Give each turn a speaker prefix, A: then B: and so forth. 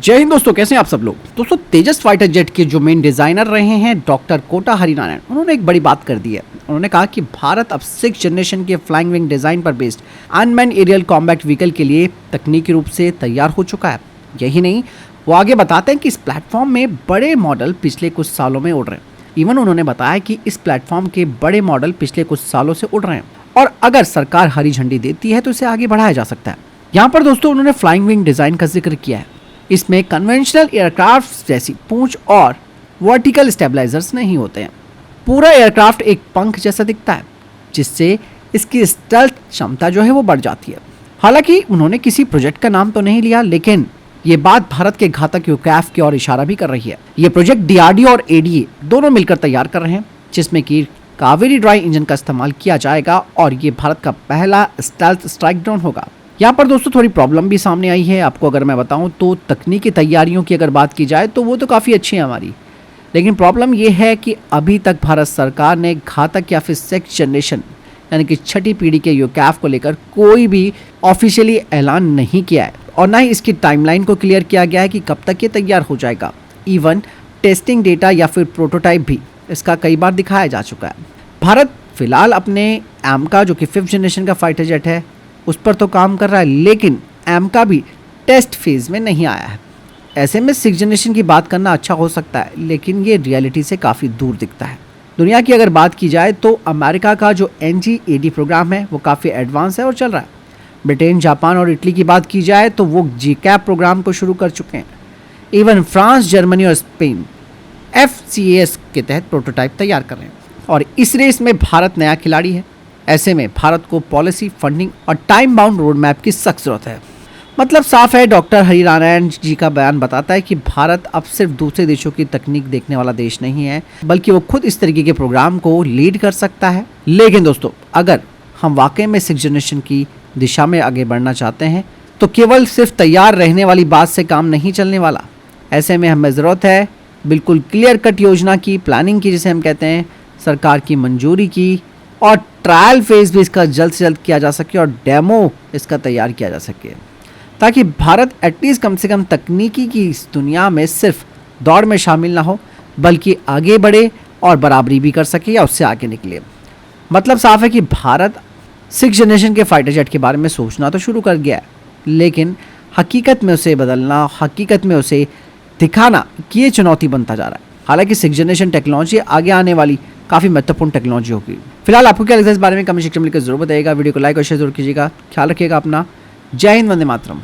A: जय हिंद दोस्तों, कैसे हैं आप सब लोग। दोस्तों, तेजस फाइटर जेट के जो मेन डिजाइनर रहे हैं डॉक्टर कोटा हरिनारायण, उन्होंने एक बड़ी बात कर दी है। उन्होंने कहा कि भारत अब 6th जनरेशन के फ्लाइंग विंग डिजाइन पर based unmanned aerial combat vehicle के लिए तकनीकी रूप से तैयार हो चुका है। यही नहीं, वो आगे बताते हैं कि इस प्लेटफॉर्म में बड़े मॉडल पिछले कुछ सालों में उड़ रहे हैं। इवन उन्होंने बताया कि इस प्लेटफॉर्म के बड़े मॉडल पिछले कुछ सालों से उड़ रहे हैं और अगर सरकार हरी झंडी देती है तो इसे आगे बढ़ाया जा सकता है। यहाँ पर दोस्तों उन्होंने फ्लाइंग विंग डिजाइन का जिक्र किया है। इसमें कन्वेंशनल एयरक्राफ्ट जैसी पूंछ और वर्टिकल स्टेबलाइजर्स नहीं होते हैं। पूरा एयरक्राफ्ट एक पंख जैसा दिखता है, जिससे इसकी स्टेल्थ क्षमता जो है वो बढ़ जाती है। हालांकि उन्होंने किसी प्रोजेक्ट का नाम तो नहीं लिया, लेकिन ये बात भारत के घातक यूकैफ की ओर इशारा भी कर रही है। ये प्रोजेक्ट डीआरडीओ और एडीए दोनों मिलकर तैयार कर रहे हैं, जिसमें कि कावेरी ड्राई इंजन का इस्तेमाल किया जाएगा और ये भारत का पहला स्टेल्थ स्ट्राइक ड्रोन होगा। यहाँ पर दोस्तों थोड़ी प्रॉब्लम भी सामने आई है। आपको अगर मैं बताऊं तो तकनीकी तैयारियों की अगर बात की जाए तो वो तो काफ़ी अच्छी है हमारी, लेकिन प्रॉब्लम ये है कि अभी तक भारत सरकार ने घातक या फिर 6th जनरेशन यानी कि छठी पीढ़ी के यूकैफ को लेकर कोई भी ऑफिशियली ऐलान नहीं किया है और ना ही इसकी टाइमलाइन को क्लियर किया गया है कि कब तक ये तैयार हो जाएगा। इवन टेस्टिंग डेटा या फिर प्रोटोटाइप भी इसका कई बार दिखाया जा चुका है। भारत फिलहाल अपने एमका जो कि 5th जनरेशन का फाइटर जेट है उस पर तो काम कर रहा है, लेकिन एमका भी टेस्ट फेज में नहीं आया है। ऐसे में 6th जनरेशन की बात करना अच्छा हो सकता है, लेकिन ये रियलिटी से काफ़ी दूर दिखता है। दुनिया की अगर बात की जाए तो अमेरिका का जो NGAD प्रोग्राम है वो काफ़ी एडवांस है और चल रहा है। ब्रिटेन, जापान और इटली की बात की जाए तो वो GCAP प्रोग्राम को शुरू कर चुके हैं। इवन फ्रांस, जर्मनी और स्पेन FCAS के तहत प्रोटोटाइप तैयार कर रहे हैं और इस रेस में भारत नया खिलाड़ी है। ऐसे में भारत को पॉलिसी, फंडिंग और टाइम बाउंड रोड मैप की सख्त जरूरत है। मतलब साफ है, डॉक्टर हरिनारायण जी का बयान बताता है कि भारत अब सिर्फ दूसरे देशों की तकनीक देखने वाला देश नहीं है, बल्कि वो खुद इस तरीके के प्रोग्राम को लीड कर सकता है। लेकिन दोस्तों, अगर हम वाकई में 6th जनरेशन की दिशा में आगे बढ़ना चाहते हैं तो केवल सिर्फ तैयार रहने वाली बात से काम नहीं चलने वाला। ऐसे में हमें ज़रूरत है बिल्कुल क्लियर कट योजना की, प्लानिंग की, जिसे हम कहते हैं, सरकार की मंजूरी की और ट्रायल फेज भी इसका जल्द से जल्द किया जा सके और डेमो इसका तैयार किया जा सके, ताकि भारत एटलीस्ट कम से कम तकनीकी की इस दुनिया में सिर्फ दौड़ में शामिल ना हो, बल्कि आगे बढ़े और बराबरी भी कर सके या उससे आगे निकले। मतलब साफ है कि भारत 6th जनरेशन के फाइटर जेट के बारे में सोचना तो शुरू कर गया है, लेकिन हकीकत में उसे बदलना, हकीकत में उसे दिखाना, ये चुनौती बनता जा रहा है। हालांकि 6th जनरेशन टेक्नोलॉजी आगे आने वाली काफ़ी महत्वपूर्ण टेक्नोलॉजी होगी। फिलहाल आपको क्या लगता है इस बारे में कमेंट सेक्शन में लिखकर जरूर बताइएगा। वीडियो को लाइक और शेयर जरूर कीजिएगा। ख्याल रखिएगा अपना। जय हिंद, वंदे मातरम।